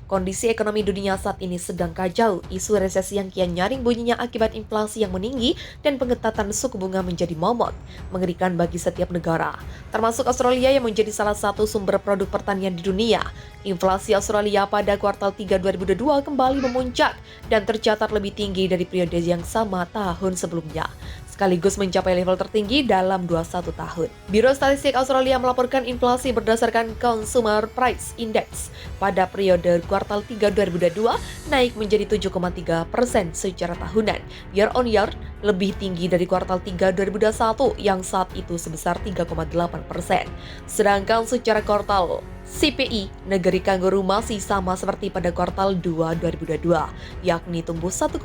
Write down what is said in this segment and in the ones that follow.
Kondisi ekonomi dunia saat ini sedang kacau. Isu resesi yang kian nyaring bunyinya akibat inflasi yang meninggi dan pengetatan suku bunga menjadi momot. Mengerikan bagi setiap negara, termasuk Australia yang menjadi salah satu sumber produk pertanian di dunia. Inflasi Australia pada kuartal 3 2022 kembali memuncak dan tercatat lebih tinggi dari periode yang sama tahun sebelumnya, sekaligus mencapai level tertinggi dalam 21 tahun. Biro Statistik Australia melaporkan inflasi berdasarkan Consumer Price Index pada periode kuartal 3 2022 naik menjadi 7,3% secara tahunan, year on year, lebih tinggi dari kuartal 3 2021 yang saat itu sebesar 3,8%. Sedangkan secara kuartal CPI negeri kanguru masih sama seperti pada kuartal 2 2022, yakni tumbuh 1,8%.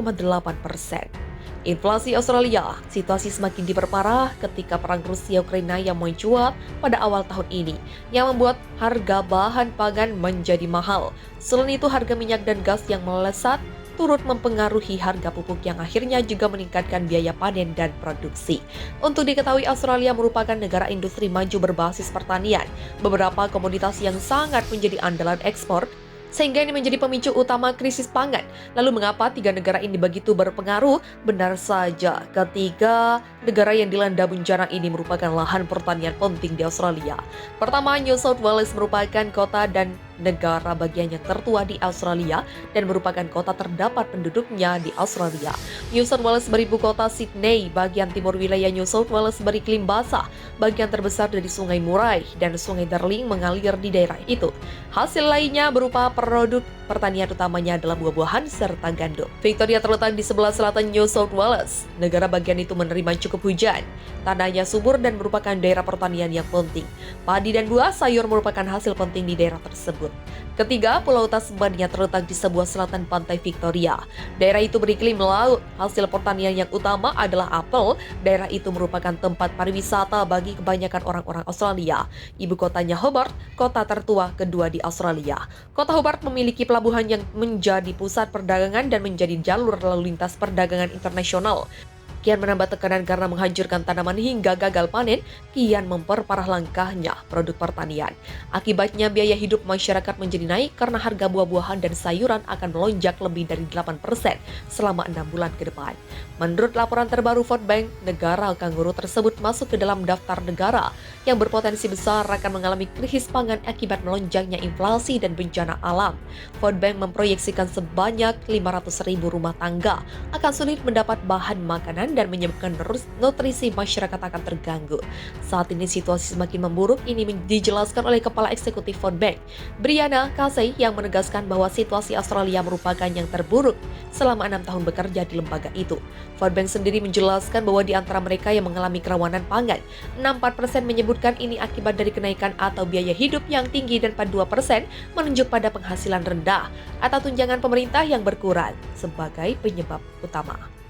Inflasi Australia, situasi semakin diperparah ketika perang Rusia-Ukraina yang mencuat pada awal tahun ini, yang membuat harga bahan pangan menjadi mahal. Selain itu, harga minyak dan gas yang melesat turut mempengaruhi harga pupuk yang akhirnya juga meningkatkan biaya panen dan produksi. Untuk diketahui, Australia merupakan negara industri maju berbasis pertanian. Beberapa komoditas yang sangat menjadi andalan ekspor, sehingga ini menjadi pemicu utama krisis pangan. Lalu mengapa tiga negara ini begitu berpengaruh? Benar saja, ketiga negara yang dilanda bencana ini merupakan lahan pertanian penting di Australia. Pertama, New South Wales merupakan kota dan negara bagian yang tertua di Australia dan merupakan kota terdapat penduduknya di Australia. New South Wales beribu kota Sydney, bagian timur wilayah New South Wales beriklim basah. Bagian terbesar dari Sungai Murray dan Sungai Darling mengalir di daerah itu. Hasil lainnya berupa produk pertanian utamanya adalah buah-buahan serta gandum. Victoria terletak di sebelah selatan New South Wales. Negara bagian itu menerima cukup hujan. Tanahnya subur dan merupakan daerah pertanian yang penting. Padi dan buah sayur merupakan hasil penting di daerah tersebut. Ketiga, Pulau Tasmania terletak di sebuah selatan pantai Victoria. Daerah itu beriklim laut. Hasil pertanian yang utama adalah apel. Daerah itu merupakan tempat pariwisata bagi kebanyakan orang-orang Australia. Ibu kotanya Hobart, kota tertua kedua di Australia. Kota Hobart memiliki pelabuhan yang menjadi pusat perdagangan dan menjadi jalur lalu lintas perdagangan internasional. Kian menambah tekanan karena menghancurkan tanaman hingga gagal panen, kian memperparah langkahnya produk pertanian. Akibatnya biaya hidup masyarakat menjadi naik karena harga buah-buahan dan sayuran akan melonjak lebih dari 8% selama 6 bulan ke depan. Menurut laporan terbaru Food Bank, negara kanguru tersebut masuk ke dalam daftar negara yang berpotensi besar akan mengalami krisis pangan akibat melonjaknya inflasi dan bencana alam. Food Bank memproyeksikan sebanyak 500.000 rumah tangga akan sulit mendapat bahan makanan dan menyebabkan nutrisi masyarakat akan terganggu. Saat ini situasi semakin memburuk, ini dijelaskan oleh Kepala Eksekutif Food Bank, Brianna Casey, yang menegaskan bahwa situasi Australia merupakan yang terburuk selama 6 tahun bekerja di lembaga itu. Food Bank sendiri menjelaskan bahwa di antara mereka yang mengalami kerawanan pangan, 64% menyebutkan ini akibat dari kenaikan atau biaya hidup yang tinggi dan 42% menunjuk pada penghasilan rendah atau tunjangan pemerintah yang berkurang sebagai penyebab utama.